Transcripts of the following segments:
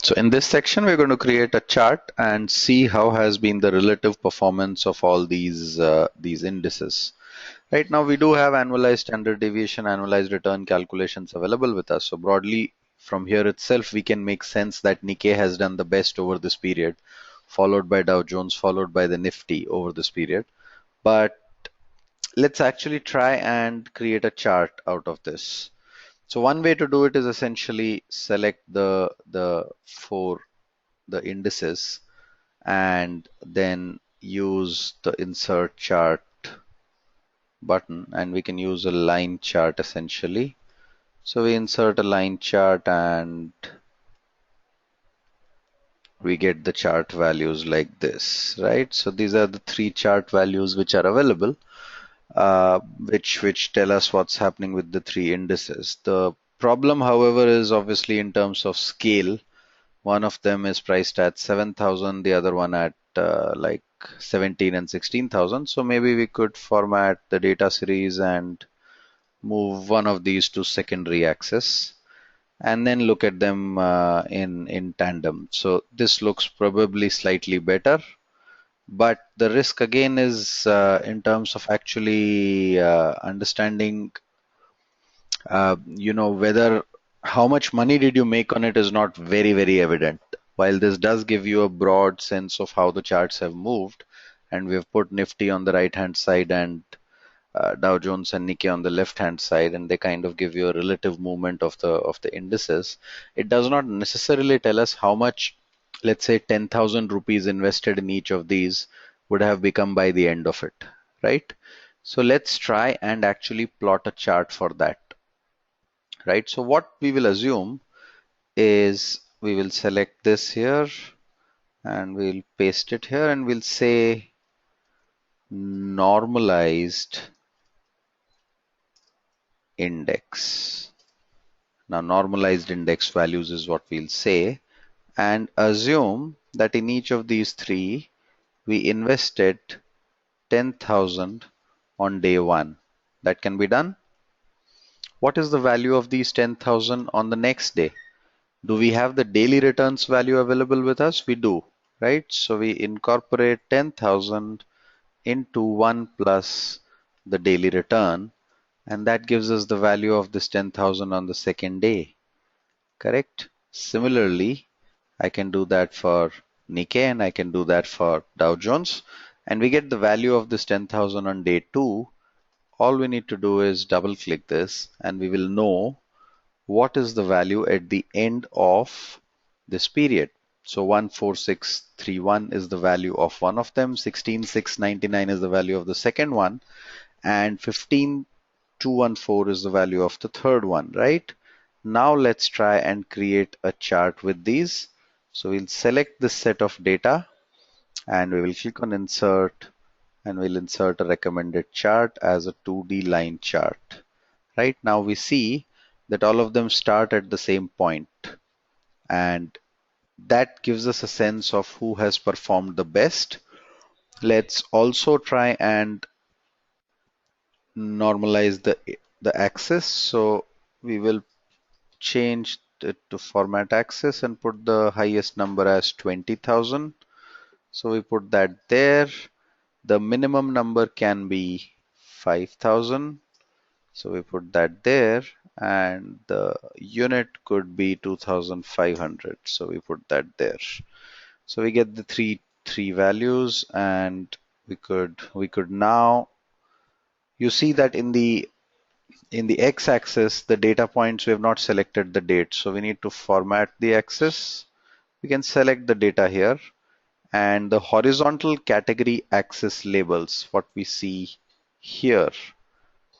So in this section, we're going to create a chart and see how has been the relative performance of all these indices. Right now, we do have annualized standard deviation, annualized return calculations available with us. So broadly, from here itself, we can make sense that Nikkei has done the best over this period, followed by Dow Jones, followed by the Nifty over this period. But let's actually try and create a chart out of this. So one way to do it is essentially select the indices and then use the insert chart button, and we can use a line chart essentially. So we insert a line chart and we get the chart values like this, right? So these are the three chart values which are available, which tell us what's happening with the three indices. The problem, however, is obviously in terms of scale. One of them is priced at 7,000, the other one at like 17 and 16,000. So maybe we could format the data series and move one of these to secondary axis and then look at them in tandem. So this looks probably slightly better, but the risk again is in terms of actually understanding whether how much money did you make on it is not very evident. While this does give you a broad sense of how the charts have moved, and we have put Nifty on the right hand side and Dow Jones and Nikkei on the left hand side, and they kind of give you a relative movement of the indices. It does not necessarily tell us how much, let's say 10,000 rupees invested in each of these would have become by the end of it, right? So let's try and actually plot a chart for that, right? So what we will assume is we will select this here and we'll paste it here and we'll say normalized index. Now normalized index values is what we'll say, and assume that in each of these three we invested 10,000 on day one. That can be done. What is the value of these 10,000 on the next day? Do we have the daily returns value available with us? We do, right? So we incorporate 10,000 into 1 plus the daily return, and that gives us the value of this 10,000 on the second day, correct? Similarly, I can do that for Nikkei and I can do that for Dow Jones, and we get the value of this 10,000 on day 2. All we need to do is double click this and we will know what is the value at the end of this period. So 14631 is the value of one of them, 16,699 is the value of the second one, and 15,214 is the value of the third one, right? Now let's try and create a chart with these. So we'll select this set of data and we will click on insert and we'll insert a recommended chart as a 2D line chart. Right now we see that all of them start at the same point, and that gives us a sense of who has performed the best. Let's also try and normalize the axis. So we will change it to format axis and put the highest number as 20,000. So we put that there. The minimum number can be 5,000. So we put that there, and the unit could be 2,500. So we put that there. So we get the three values, and we could now, you see that in the x-axis the data points, we have not selected the date, so we need to format the axis. We can select the data here, and the horizontal category axis labels, what we see here,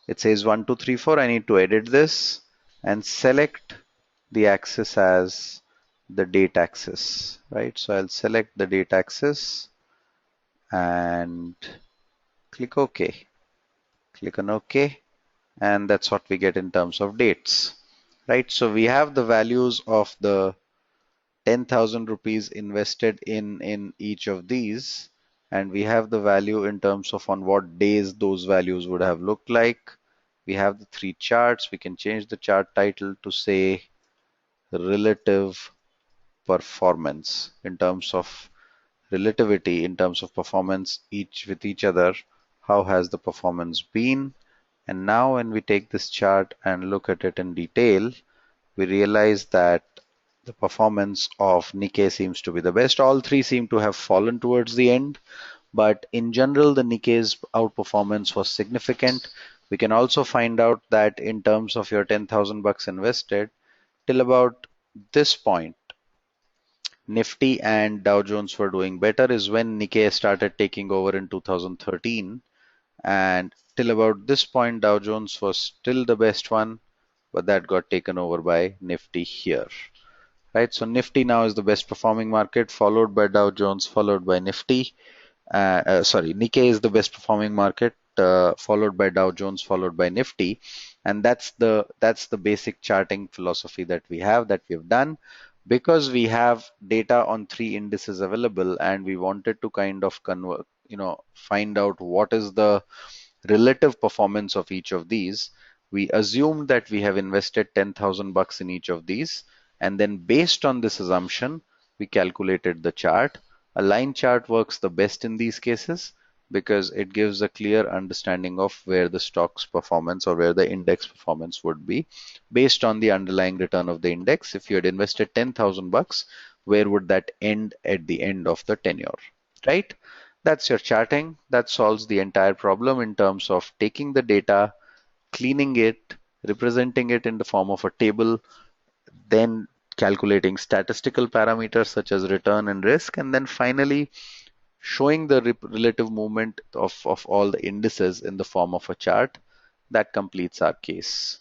it says 1 2 3 4. I need to edit this and select the axis as the date axis, right? So I'll select the date axis and click OK. Click on OK, and that's what we get in terms of dates, right? So we have the values of the 10,000 rupees invested in each of these, and we have the value in terms of on what days those values would have looked like. We have the three charts. We can change the chart title to say relative performance in terms of relativity, in terms of performance each with each other. How has the performance been? And now when we take this chart and look at it in detail, we realize that the performance of Nikkei seems to be the best. All three seem to have fallen towards the end, but in general, the Nikkei's outperformance was significant. We can also find out that in terms of your 10,000 bucks invested, till about this point, Nifty and Dow Jones were doing better is when Nikkei started taking over in 2013. And till about this point, Dow Jones was still the best one, but that got taken over by Nifty here. Right, so Nifty now is the best performing market, followed by Dow Jones, followed by Nifty. Sorry, Nikkei is the best performing market, followed by Dow Jones, followed by Nifty, and that's the basic charting philosophy that we've done. Because we have data on three indices available, and we wanted to kind of convert, find out what is the relative performance of each of these. We assumed that we have invested 10,000 bucks in each of these, and then based on this assumption, we calculated the chart. A line chart works the best in these cases because it gives a clear understanding of where the stock's performance or where the index performance would be based on the underlying return of the index. If you had invested 10,000 bucks, where would that end at the end of the tenure, right? That's your charting. That solves the entire problem in terms of taking the data, cleaning it, representing it in the form of a table, then calculating statistical parameters such as return and risk, and then finally showing the relative movement of all the indices in the form of a chart. That completes our case.